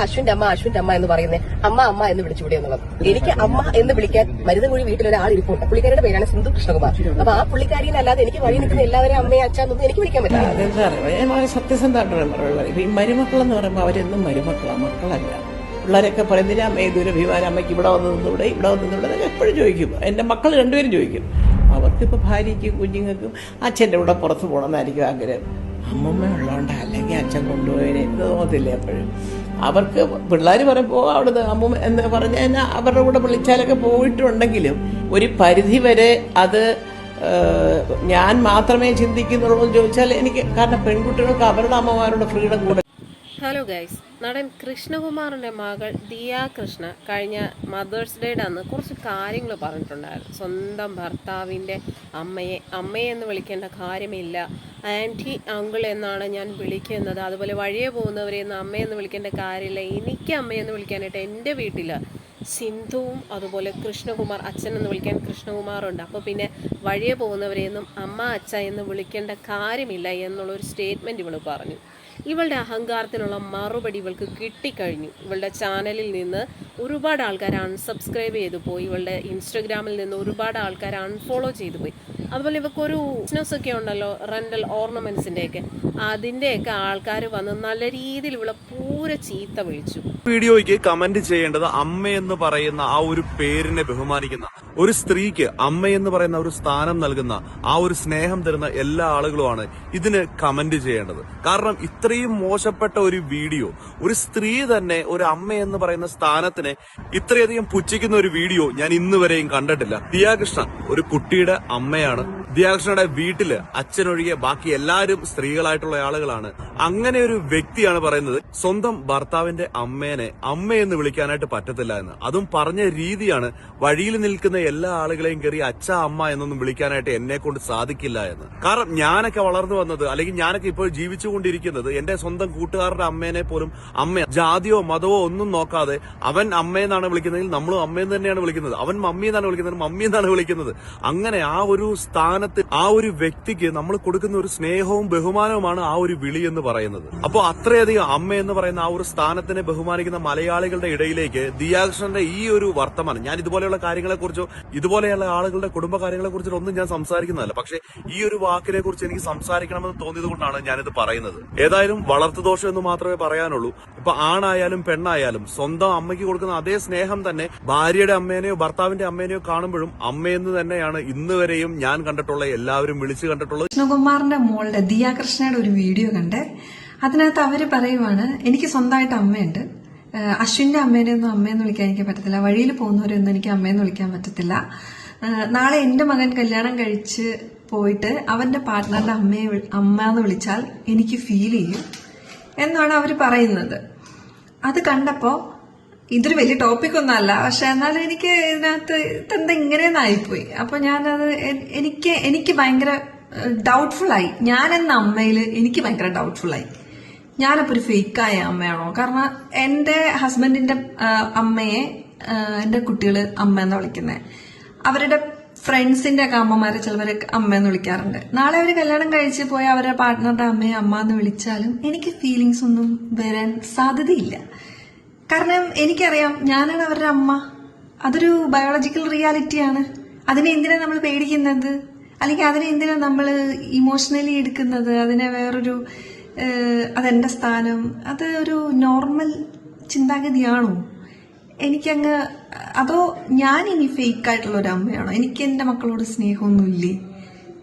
അശ്വിന്റെ അമ്മ എന്ന് പറയുന്നത് അമ്മ എന്ന് വിളിച്ചുകൂടി എന്നുള്ളത്. എനിക്ക് അമ്മ എന്ന് വിളിക്കാൻ മരുന്നുകുഴി വീട്ടിലൊരാൾ ഇരിപ്പുണ്ട്. പുള്ളിക്കാരുടെ പേരാണ് സിന്ധു കൃഷ്ണകുമാർ. അപ്പൊ ആ പുള്ളിക്കാരിയല്ലാതെ എനിക്ക് വഴി നിൽക്കുന്ന എല്ലാവരും അമ്മയെ അച്ഛാന്നൊന്നും എനിക്ക് വിളിക്കാൻ പറ്റില്ല. സത്യസന്ധമായിട്ടുള്ള ഈ മരുമക്കളെന്ന് പറയുമ്പോൾ അവരെന്നും മരുമക്കളാണ്, മക്കളല്ല. പിള്ളേരൊക്കെ പറയുന്നതിന് അമ്മ ഇതൊരു അഭിമാനം, അമ്മയ്ക്ക് ഇവിടെ വന്നതിലൂടെ എന്നൊക്കെ എപ്പോഴും ചോദിക്കും. എൻ്റെ മക്കൾ രണ്ടുപേരും ചോദിക്കും. അവർക്കിപ്പോൾ ഭാര്യയ്ക്കും കുഞ്ഞുങ്ങൾക്കും അച്ഛൻ്റെ കൂടെ പുറത്ത് പോകണമെന്നായിരിക്കും ആഗ്രഹം. അമ്മമ്മ ഉള്ളതുകൊണ്ട് അല്ലെങ്കിൽ അച്ഛൻ കൊണ്ടുപോയതിനെ എന്ന് തോന്നത്തില്ലേ എപ്പോഴും. അവർക്ക് പിള്ളേർ പറയുമ്പോൾ അവിടുന്ന് അമ്മൂമ്മ എന്ന് പറഞ്ഞ് കഴിഞ്ഞാൽ അവരുടെ കൂടെ വിളിച്ചാലൊക്കെ പോയിട്ടുണ്ടെങ്കിലും ഒരു പരിധി വരെ അത് ഞാൻ മാത്രമേ ചിന്തിക്കുന്നുള്ളൂ എന്ന് ചോദിച്ചാൽ എനിക്ക്, കാരണം പെൺകുട്ടികൾക്ക് അവരുടെ അമ്മമാരുടെ ഫ്രീഡം കൂടെ. ഹലോ ഗൈസ്, നടൻ കൃഷ്ണകുമാറിൻ്റെ മകൾ ദിയ കൃഷ്ണ കഴിഞ്ഞ മദേഴ്സ് ഡേയുടെ അന്ന് കുറച്ച് കാര്യങ്ങൾ പറഞ്ഞിട്ടുണ്ടായിരുന്നു. സ്വന്തം ഭർത്താവിൻ്റെ അമ്മയെ എന്ന് വിളിക്കേണ്ട കാര്യമില്ല, ആൻറ്റി അങ്കിൾ എന്നാണ് ഞാൻ വിളിക്കുന്നത്. അതുപോലെ വഴിയെ പോകുന്നവരെയൊന്നും അമ്മയെന്ന് വിളിക്കേണ്ട കാര്യമില്ല. എനിക്ക് അമ്മയെന്ന് വിളിക്കാനായിട്ട് എൻ്റെ വീട്ടിൽ സിന്ധുവും അതുപോലെ കൃഷ്ണകുമാർ അച്ഛനെന്ന് വിളിക്കാൻ കൃഷ്ണകുമാറുണ്ട്. അപ്പോൾ പിന്നെ വഴിയെ പോകുന്നവരെയൊന്നും അമ്മ അച്ഛ എന്ന് വിളിക്കേണ്ട കാര്യമില്ല എന്നുള്ളൊരു സ്റ്റേറ്റ്മെൻറ്റ് ഇവൾ പറഞ്ഞു. ഇവളുടെ അഹങ്കാരത്തിനുള്ള മറുപടി ഇവൾക്ക് കിട്ടിക്കഴിഞ്ഞു. ഇവളുടെ ചാനലിൽ നിന്ന് ഒരുപാട് ആൾക്കാർ അൺസബ്സ്ക്രൈബ് ചെയ്തു പോയി. ഇവളുടെ ഇൻസ്റ്റഗ്രാമിൽ നിന്ന് ഒരുപാട് ആൾക്കാർ അൺഫോളോ ചെയ്തു പോയി. അതുപോലെ ഇവൾക്കൊരു ബിസിനസ്സൊക്കെ ഉണ്ടല്ലോ, റെൻ്റൽ ഓർണമെൻറ്റ്സിൻ്റെയൊക്കെ, അതിൻ്റെയൊക്കെ ആൾക്കാർ വന്ന് നല്ല രീതിയിൽ ഇവളെ പൂരെ ചീത്ത വിളിച്ചു. വീഡിയോയ്ക്ക് കമന്റ് ചെയ്യേണ്ടത് അമ്മയെന്ന് പറയുന്ന ആ ഒരു പേരിനെ ബഹുമാനിക്കുന്ന ഒരു സ്ത്രീക്ക് അമ്മയെന്ന് പറയുന്ന ഒരു സ്ഥാനം നൽകുന്ന ആ ഒരു സ്നേഹം തരുന്ന എല്ലാ ആളുകളുമാണ് ഇതിന് കമന്റ് ചെയ്യേണ്ടത്. കാരണം ഇത്രയും മോശപ്പെട്ട ഒരു വീഡിയോ, ഒരു സ്ത്രീ തന്നെ ഒരു അമ്മയെന്ന് പറയുന്ന സ്ഥാനത്തിനെ ഇത്രയധികം പുച്ഛിക്കുന്ന ഒരു വീഡിയോ ഞാൻ ഇന്ന് വരെയും കണ്ടിട്ടില്ല. ദിയ കൃഷ്ണ ഒരു കുട്ടിയുടെ അമ്മയാണ്. ദിയ കൃഷ്ണയുടെ വീട്ടില് അച്ഛനൊഴികെ ബാക്കി എല്ലാവരും സ്ത്രീകളായിട്ടുള്ള ആളുകളാണ്. അങ്ങനെ ഒരു വ്യക്തിയാണ് പറയുന്നത് സ്വന്തം ഭർത്താവിന്റെ അമ്മേനെ അമ്മയെന്ന് വിളിക്കാനായിട്ട് പറ്റത്തില്ല എന്ന്. അതും പറഞ്ഞ രീതിയാണ്, വഴിയിൽ നിൽക്കുന്ന എല്ലാ ആളുകളെയും കയറി അച്ഛ അമ്മ എന്നൊന്നും വിളിക്കാനായിട്ട് എന്നെ കൊണ്ട് സാധിക്കില്ല എന്ന്. കാരണം ഞാനൊക്കെ വളർന്നു വന്നത്, അല്ലെങ്കിൽ ഞാനൊക്കെ ഇപ്പോൾ ജീവിച്ചുകൊണ്ടിരിക്കുന്നത് എന്റെ സ്വന്തം കൂട്ടുകാരുടെ അമ്മേനെ പോലും അമ്മ, ജാതിയോ മതമോ ഒന്നും നോക്കാതെ അവൻ അമ്മയെന്നാണ് വിളിക്കുന്നതെങ്കിൽ നമ്മളും അമ്മയെന്ന് തന്നെയാണ് വിളിക്കുന്നത്. അവൻ മമ്മി എന്നാണ് വിളിക്കുന്നത്, മമ്മി എന്നാണ് വിളിക്കുന്നത്. അങ്ങനെ ആ ഒരു സ്ഥാനത്ത് ആ ഒരു വ്യക്തിക്ക് നമ്മൾ കൊടുക്കുന്ന ഒരു സ്നേഹവും ബഹുമാനവുമാണ് ആ ഒരു വിളി എന്ന് പറയുന്നത്. അപ്പോൾ അത്രയധികം അമ്മ എന്ന് പറയുന്ന ആ ഒരു സ്ഥാനത്തിനെ ബഹുമാനിക്കുന്ന മലയാളികളുടെ ഇടയിലേക്ക് ദിയ കൃഷ്ണന്റെ ഈ ഒരു വർത്തമാനം, ഞാൻ ഇതുപോലെയുള്ള കാര്യങ്ങളെക്കുറിച്ചോ ഇതുപോലെയുള്ള ആളുകളുടെ കുടുംബകാര്യങ്ങളെ കുറിച്ചോ ഒന്നും ഞാൻ സംസാരിക്കുന്നതല്ല, പക്ഷെ ഈ ഒരു വാക്കിനെ കുറിച്ച് എനിക്ക് സംസാരിക്കണമെന്ന് തോന്നിയത് കൊണ്ടാണ് ഞാനിത് പറയുന്നത്. ഏതായാലും വളർത്തുദോഷം എന്ന് മാത്രമേ പറയാനുള്ളൂ. ഇപ്പൊ ആണായാലും പെണ്ണായാലും സ്വന്തം അമ്മയ്ക്ക് കൊടുക്കുന്ന അതേ സ്നേഹം തന്നെ ഭാര്യയുടെ അമ്മേനെയോ ഭർത്താവിന്റെ അമ്മേനെയോ കാണുമ്പോഴും അമ്മയെന്ന് തന്നെയാണ് ഇന്ന് വരെയും ഞാൻ കണ്ടിട്ടുള്ള എല്ലാവരും വിളിച്ചു കണ്ടിട്ടുള്ളത്. കൃഷ്ണകുമാറിന്റെ മോളുടെ ദിയ കൃഷ്ണയുടെ ഒരു വീഡിയോ കണ്ടേ, അതിനകത്ത് അവര് പറയുവാണ്, എനിക്ക് സ്വന്തമായിട്ട് അമ്മയുണ്ട്, അശ്വിന്റെ അമ്മേനെയൊന്നും അമ്മയെന്ന് വിളിക്കാൻ എനിക്ക് പറ്റത്തില്ല, വഴിയിൽ പോകുന്നവരെയൊന്നും എനിക്ക് അമ്മയെന്ന് വിളിക്കാൻ പറ്റത്തില്ല, നാളെ എന്റെ മകൻ കല്യാണം കഴിച്ച് പോയിട്ട് അവന്റെ പാർട്ട്ണറിന്റെ അമ്മ എന്ന് വിളിച്ചാൽ എനിക്ക് ഫീൽ ചെയ്യും എന്നാണ് അവര് പറയുന്നത്. അത് കണ്ടപ്പോ ഇതൊരു വലിയ ടോപ്പിക് ഒന്നല്ല, പക്ഷെ എന്നാലും എനിക്ക് ഇതിനകത്ത് ഇതെന്താ ഇങ്ങനെയെന്നായിപ്പോയി. അപ്പൊ ഞാനത് എനിക്ക് ഭയങ്കര ഡൗട്ട്ഫുള്ളായി. ഞാനെന്ന അമ്മയിൽ എനിക്ക് ഭയങ്കര ഡൗട്ട്ഫുള്ളായി. ഞാനപ്പോ ഒരു ഫേക്കായ അമ്മയാണോ? കാരണം എന്റെ ഹസ്ബൻഡിന്റെ അമ്മയെ എന്റെ കുട്ടികള് അമ്മ എന്നാ വിളിക്കുന്നത്. അവരുടെ ഫ്രണ്ട്സിന്റെ ഒക്കെ അമ്മമാരെ ചിലവരെ അമ്മയെന്ന് വിളിക്കാറുണ്ട്. നാളെ അവര് കല്യാണം കഴിച്ച് പോയി അവരുടെ പാർട്ട്ണറുടെ അമ്മയെ അമ്മ എന്ന് വിളിച്ചാലും എനിക്ക് ഫീലിങ്സ് ഒന്നും വരാൻ സാധ്യതയില്ല. കാരണം എനിക്കറിയാം ഞാനാണ് അവരുടെ അമ്മ. അതൊരു ബയോളജിക്കൽ റിയാലിറ്റിയാണ്. അതിനെ എന്തിനാ നമ്മൾ പേടിക്കുന്നത്? അല്ലെങ്കിൽ അതിനെ എന്തിനാ നമ്മൾ ഇമോഷണലി എടുക്കുന്നത്? അതിനെ വേറൊരു അതെന്റെ സ്ഥാനം, അത് ഒരു നോർമൽ ചിന്താഗതിയാണോ? എനിക്കങ്ങ്, അതോ ഞാൻ ഇനി ഫേക്ക് ആയിട്ടുള്ള ഒരു അമ്മയാണോ? എനിക്ക് എന്റെ മക്കളോട് സ്നേഹമൊന്നുമില്ലേ?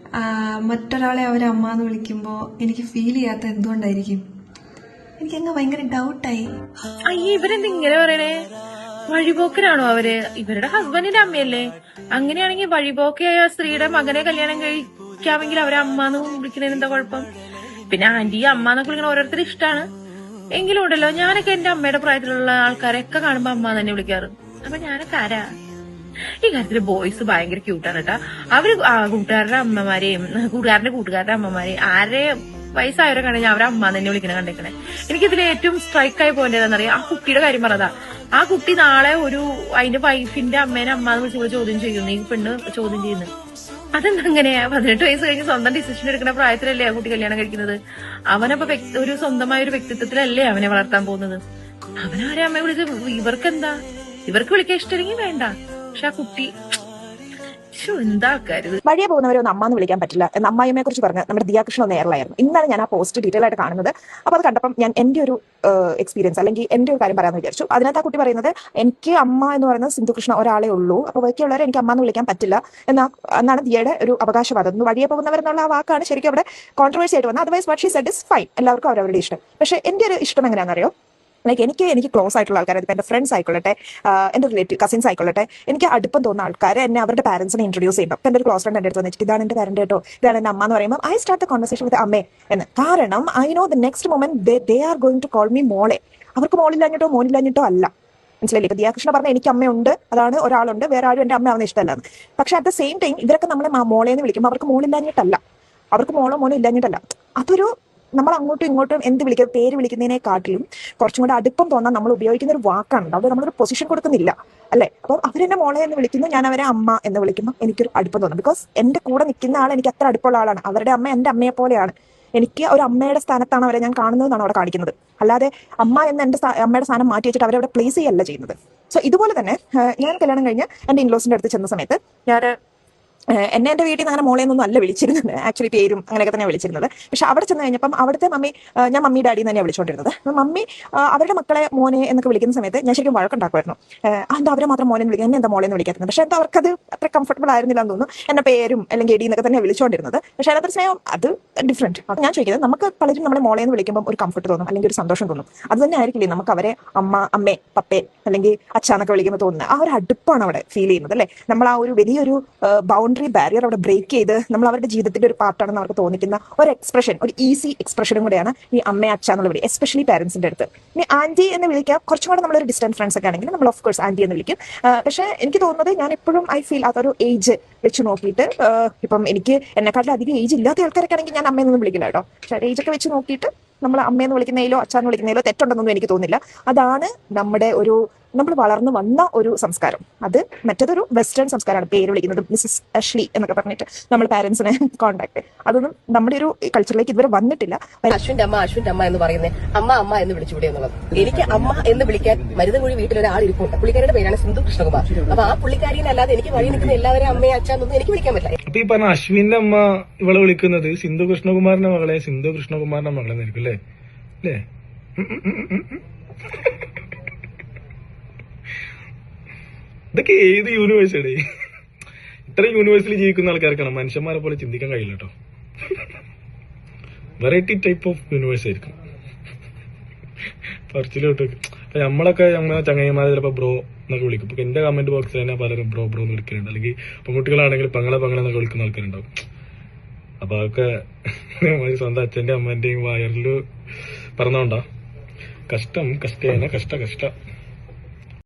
മറ്റൊരാളെ അവരെ അമ്മ എന്ന് വിളിക്കുമ്പോൾ എനിക്ക് ഫീൽ ചെയ്യാത്ത എന്തുകൊണ്ടായിരിക്കും? എനിക്കങ്ങ് ഭയങ്കര ഡൗട്ടായി. അയ്യേ, ഇവരെന്ത് ഇങ്ങനെ പറയണേ? വഴിപോക്കരാണോ അവര്? ഇവരുടെ ഹസ്ബൻഡിന്റെ അമ്മയല്ലേ? അങ്ങനെയാണെങ്കിൽ വഴിപോക്കയായ സ്ത്രീയുടെ മകനെ കല്യാണം കഴിക്കാമെങ്കിൽ അവരെ അമ്മ എന്ന് വിളിക്കുന്നതിന് എന്താ കുഴപ്പം? പിന്നെ ആന്റി അമ്മ എന്നൊക്കെ വിളിക്കണ ഓരോരുത്തർ ഇഷ്ടമാണ്. എങ്കിലും ഉണ്ടല്ലോ, ഞാനൊക്കെ എന്റെ അമ്മയുടെ പ്രായത്തിലുള്ള ആൾക്കാരൊക്കെ കാണുമ്പോ അമ്മ തന്നെ വിളിക്കാറ്. അപ്പൊ ഞാനൊക്കെ ആരാ? ഈ കാര്യത്തില് ബോയ്സ് ഭയങ്കര ക്യൂട്ടാണ് കേട്ടാ. അവര് കൂട്ടുകാരുടെ അമ്മമാരെയും കൂട്ടുകാരുടെ അമ്മമാരെയും ആരെ വയസ്സായവരെ കണ്ടെങ്കിൽ അവരെ അമ്മ തന്നെ വിളിക്കണ കണ്ടേക്കണേ. എനിക്കിതിൽ ഏറ്റവും സ്ട്രൈക്കായി പോയിന്റ് എന്താണെന്നറിയാം, ആ കുട്ടിയുടെ കാര്യം പറഞ്ഞതാ. ആ കുട്ടി നാളെ അതിന്റെ വൈഫിന്റെ അമ്മേനെ അമ്മ എന്ന് വിളിച്ച് ചോദ്യം ചെയ്യുന്നു, ഈ പെണ്ണ് ചോദ്യം ചെയ്യുന്നു. അതെന്തങ്ങനെയാ? 18 വയസ്സ് കഴിഞ്ഞ് സ്വന്തം ഡിസിഷൻ എടുക്കുന്ന പ്രായത്തിലല്ലേ ആ കുട്ടി കല്യാണം കഴിക്കുന്നത്? അവനപ്പോ ഒരു സ്വന്തമായ ഒരു വ്യക്തിത്വത്തിലല്ലേ അവനെ വളർത്താൻ പോകുന്നത്? അവനാരെ അമ്മയെ വിളിച്ച് ഇവർക്കെന്താ? ഇവർക്ക് വിളിക്കാൻ ഇഷ്ടമെങ്കിൽ വേണ്ട. പക്ഷെ ആ കുട്ടി എന്താ ആൾക്കാര് വഴിയെ പോകുന്നവരെ ഒന്ന് അമ്മ എന്ന് വിളിക്കാൻ പറ്റില്ല എന്ന് അമ്മായിമ്മയെ കുറിച്ച് പറഞ്ഞ് നമ്മുടെ ദിയാകൃഷ്ണ ഒന്ന് എയറിലായിരുന്നു. ഇന്നാണ് ഞാൻ ആ പോസ്റ്റ് ഡീറ്റെയിൽ ആയിട്ട് കാണുന്നത്. അപ്പോൾ അത് കണ്ടപ്പം ഞാൻ എന്റെ ഒരു എക്സ്പീരിയൻസ് അല്ലെങ്കിൽ എന്റെ ഒരു കാര്യം പറയാമെന്ന് വിചാരിച്ചു. അതിനകത്ത് ആ കുട്ടി പറയുന്നത് എനിക്ക് അമ്മ എന്ന് പറയുന്നത് സിന്ധുകൃഷ്ണ ഒരാളെ ഉള്ളൂ, അപ്പോൾ ബാക്കിയുള്ളവരെ എനിക്ക് അമ്മ എന്ന് വിളിക്കാൻ പറ്റില്ല എന്നാണ് ദിയയുടെ ഒരു അവകാശവാദം. വഴിയെ പോകുന്നവരെന്നുള്ള ആ വാക്കാണ് ശരിക്കും അവിടെ കോൺട്രവേഴ്സി ആയിട്ട് വന്നത്. Otherwise what she said is fine, എല്ലാവർക്കും അവരവരുടെ ഇഷ്ടം. പക്ഷേ എന്റെ ഒരു ഇഷ്ടം എങ്ങനെയാണെന്നറിയോ? എനിക്ക് ക്ലോസ് ആയിട്ടുള്ള ആൾക്കാർ, അതിപ്പോൾ എൻ്റെ ഫ്രണ്ട്സ് ആയിക്കൊള്ളട്ടെ, എൻ്റെ റിലേറ്റീവ് കസിൻസ് ആയിക്കൊള്ളട്ടെ, എനിക്ക് അടുപ്പം തോന്നുന്ന ആൾക്കാർ എന്നെ അവരുടെ പാരൻസിനെ ഇൻട്രൊഡ്യൂസ് ചെയ്യുമ്പോൾ, ഇപ്പോൾ എൻ്റെ ഒരു ക്ലോസ് ഫ്രണ്ട് എൻ്റെ അടുത്ത് വന്നിട്ട് ഇതാണ് എൻ്റെ പാരന്റ് കേട്ടോ, ഇതാണ് എൻ്റെ അമ്മ എന്ന് പറയുമ്പോൾ I start the conversation with അമ്മേ എന്ന്. കാരണം I know the next moment they are going to call me മോളെ. അവർക്ക് മോളില്ലാഞ്ഞിട്ടോ മോനില്ലാഞ്ഞിട്ടോ അല്ല, മനസ്സിലായില്ലേ? ഇപ്പൊ ദിയാകൃഷ്ണ പറഞ്ഞ എനിക്ക് അമ്മയുണ്ട്, അതാണ് ഒരാളുണ്ട്, വേറെ ആരും എൻ്റെ അമ്മ ആവുന്ന ഇഷ്ടമല്ലാന്ന്. പക്ഷെ അറ്റ് ദ സെയിം ടൈം ഇവരൊക്കെ നമ്മളെ മോളെ എന്ന് വിളിക്കുമ്പോൾ അവർക്ക് മോളില്ലാഞ്ഞിട്ടല്ല, അവർക്ക് മോളോ മോനോ ഇല്ലാഞ്ഞിട്ടല്ല. അതൊരു നമ്മൾ അങ്ങോട്ടും ഇങ്ങോട്ടും എന്ത് വിളിക്കുക, പേര് വിളിക്കുന്നതിനെക്കാട്ടിലും കുറച്ചും കൂടെ അടുപ്പം തോന്നാൻ നമ്മൾ ഉപയോഗിക്കുന്ന ഒരു വാക്കാണ്. അവിടെ നമ്മളൊരു പൊസിഷൻ കൊടുക്കുന്നില്ല, അല്ലേ? അപ്പോൾ അവരെന്നെ മോളെ എന്ന് വിളിക്കുന്നു, ഞാൻ അവരെ അമ്മ എന്ന് വിളിക്കുമ്പോൾ എനിക്കൊരു അടുപ്പം തോന്നും. ബിക്കോസ് എൻ്റെ കൂടെ നിൽക്കുന്ന ആൾ എനിക്ക് അത്ര അടുപ്പമുള്ള ആളാണ്. അവരുടെ അമ്മ എൻ്റെ അമ്മയെ പോലെയാണ്. എനിക്ക് ഒരു അമ്മയുടെ സ്ഥാനത്താണ് അവരെ ഞാൻ കാണുന്നതെന്നാണ് അവിടെ കാണിക്കുന്നത്. അല്ലാതെ അമ്മ എന്ന് എൻ്റെ അമ്മയുടെ സ്ഥാനം മാറ്റി വെച്ചിട്ട് അവരവിടെ പ്ലേസ് ചെയ്യല്ല ചെയ്യുന്നത്. സോ ഇതുപോലെ തന്നെ ഞാൻ കല്യാണം കഴിഞ്ഞ് എൻ്റെ ഇൻലോസിൻ്റെ അടുത്ത് ചെന്ന സമയത്ത് എന്നെ എൻ്റെ വീട്ടിൽ നിന്ന് അങ്ങനെ മോളെ ഒന്നും അല്ല വിളിച്ചിരുന്നത്. ആക്ച്വലി പേരും അങ്ങനെയൊക്കെ തന്നെ വിളിച്ചിരുന്നത്. പക്ഷെ അവിടെ ചെന്ന് കഴിഞ്ഞപ്പം അവിടുത്തെ മമ്മി, ഞാൻ മമ്മി ഡാഡി തന്നെയാണ് വിളിച്ചുകൊണ്ടിരുന്നത്. മമ്മി അവരുടെ മക്കളെ മോനെ എന്നൊക്കെ വിളിക്കുന്ന സമയത്ത് ഞാൻ ശരിക്കും വഴക്കുണ്ടാക്കുമായിരുന്നു. എന്താ അവരെ മാത്രം മോനെ വിളിക്കുക, എന്നെ എന്താ മോളെ എന്ന് വിളിക്കാത്തത്? പക്ഷെ എന്താ അവർക്കത് അത്ര കംഫർട്ടബിൾ ആയിരുന്നില്ല എന്ന് തോന്നുന്നു. എന്നെ പേരും അല്ലെങ്കിൽ എടി എന്നൊക്കെ തന്നെയാണ് വിളിച്ചുകൊണ്ടിരുന്നത്. പക്ഷെ അതിനകത്ത് സ്നേഹം അത് ഡിഫറെന്റ്. അപ്പം ഞാൻ ചോദിക്കുന്നത്, നമുക്ക് പലരും നമ്മളെ മോളെ എന്ന് വിളിക്കുമ്പോൾ ഒരു കംഫർട്ട് തോന്നും, അല്ലെങ്കിൽ ഒരു സന്തോഷം തോന്നും. അത് തന്നെ ആയിരിക്കില്ലേ നമുക്ക് അവരെ അമ്മേ പപ്പേ അല്ലെങ്കിൽ അച്ഛനൊക്കെ വിളിക്കുമ്പോൾ തോന്നുന്നത്? ആ ഒരു അടുപ്പാണ് അവിടെ ഫീൽ ചെയ്യുന്നത്, അല്ലേ? നമ്മൾ ആ ഒരു വലിയൊരു ബൗണ്ടറി ബാരിയർ അവിടെ ബ്രേക്ക് ചെയ്ത് നമ്മൾ അവരുടെ ജീവിതത്തിന്റെ ഒരു പാർട്ടാണെന്ന് അവർക്ക് തോന്നിക്കുന്ന ഒരു എക്സ്പ്രഷൻ, ഒരു ഈസി എക്സ്പ്രഷനും കൂടെയാണ് ഈ അമ്മ അച്ഛ എന്നുള്ള വിളി, എസ്പെഷ്യലി പാരന്റ്സിന്റെ അടുത്ത്. ഇനി ആന്റി എന്ന് വിളിക്കാം, കുറച്ചും കൂടെ നമ്മളൊരു ഡിസ്റ്റൻസ് ഫ്രണ്ട്സ് ഒക്കെ ആണെങ്കിൽ നമ്മൾ ഓഫ് കോഴ്സ് ആന്റി എന്ന് വിളിക്കും. പക്ഷെ എനിക്ക് തോന്നുന്നത്, ഞാൻ എപ്പോഴും ഐ ഫീൽ അതൊരു ഏജ് വെച്ച് നോക്കിയിട്ട്, ഇപ്പം എനിക്ക് എന്നെക്കാട്ടിലും അധികം ഏജ് ഇല്ലാത്ത ആൾക്കാരൊക്കെ ആണെങ്കിൽ ഞാൻ അമ്മയെന്നൊന്നും വിളിക്കില്ല കേട്ടോ. പക്ഷെ ഏജ് ഒക്കെ വെച്ച് നോക്കിയിട്ട് നമ്മൾ അമ്മയെന്ന് വിളിക്കുന്നതിലോ അച്ഛന്ന് വിളിക്കുന്നതിലോ തെറ്റുണ്ടെന്നൊന്നും എനിക്ക് തോന്നുന്നില്ല. അതാണ് നമ്മുടെ നമ്മൾ വളർന്നു വന്ന ഒരു സംസ്കാരം. അത് മറ്റേതൊരു വെസ്റ്റേൺ സംസ്കാരമാണ്, പേര് വിളിക്കുന്നത് മിസ്സസ് അഷ്ലി എന്നൊക്കെ പറഞ്ഞിട്ട് നമ്മൾ പാരന്റ്സിനെ കോൺടാക്ട്. അതൊന്നും നമ്മുടെ ഒരു കൾച്ചറിലേക്ക് ഇതുവരെ വന്നിട്ടില്ല. അശ്വിന്റെ അമ്മ എന്ന് പറയുന്നത് അമ്മ എന്ന് വിളിച്ചുകൂടെ എന്നുള്ളത്. എനിക്ക് അമ്മ എന്ന് വിളിക്കാൻ മരുതൻകുഴി വീട്ടിൽ ഒരാൾ ഇരിപ്പുണ്ട്. പുള്ളിക്കാരുടെ പേരാണ് സിന്ധു കൃഷ്ണകുമാർ. അപ്പൊ ആ പുള്ളിക്കാരിനെ അല്ലാതെ എനിക്ക് വഴി നിൽക്കുന്ന എല്ലാവരും അമ്മയെ അച്ഛനൊന്നും എനിക്ക് വിളിക്കാൻ പറ്റില്ല. അപ്പൊ ഈ പറഞ്ഞ അശ്വിന്റെ അമ്മ ഇവളെ വിളിക്കുന്നത് സിന്ധു കൃഷ്ണകുമാറിന്റെ മകളെ സിന്ധു കൃഷ്ണകുമാറിന്റെ മകളെ ആയിരിക്കും, അല്ലേ? അല്ലേ? ഇതൊക്കെ ഏത് യൂണിവേഴ്സിറ്റി? ഇത്രയും യൂണിവേഴ്സിൽ ജീവിക്കുന്ന ആൾക്കാർക്കാണ് മനുഷ്യന്മാരെ പോലെ ചിന്തിക്കാൻ കഴിയില്ല കേട്ടോ. വെറൈറ്റി ടൈപ്പ് ഓഫ് യൂണിവേഴ്സ് ആയിരിക്കും പറച്ചിലോട്ട്. അപ്പൊ നമ്മളൊക്കെ ചങ്ങായിമാരെ ചിലപ്പോ ബ്രോ എന്നൊക്കെ വിളിക്കും. ഇപ്പൊ എന്റെ കമന്റ് ബോക്സിൽ തന്നെ പലരും ബ്രോ എന്ന് വിളിക്കുന്നുണ്ട്. അല്ലെങ്കിൽ പെൺകുട്ടികളാണെങ്കിൽ പെങ്ങളെന്നൊക്കെ വിളിക്കുന്ന ആൾക്കാരുണ്ടാവും. അപ്പൊ അതൊക്കെ സ്വന്തം അച്ഛന്റെ അമ്മന്റെയും വയറില് പറഞ്ഞോണ്ടാ. കഷ്ടം കഷ്ടേന കഷ്ട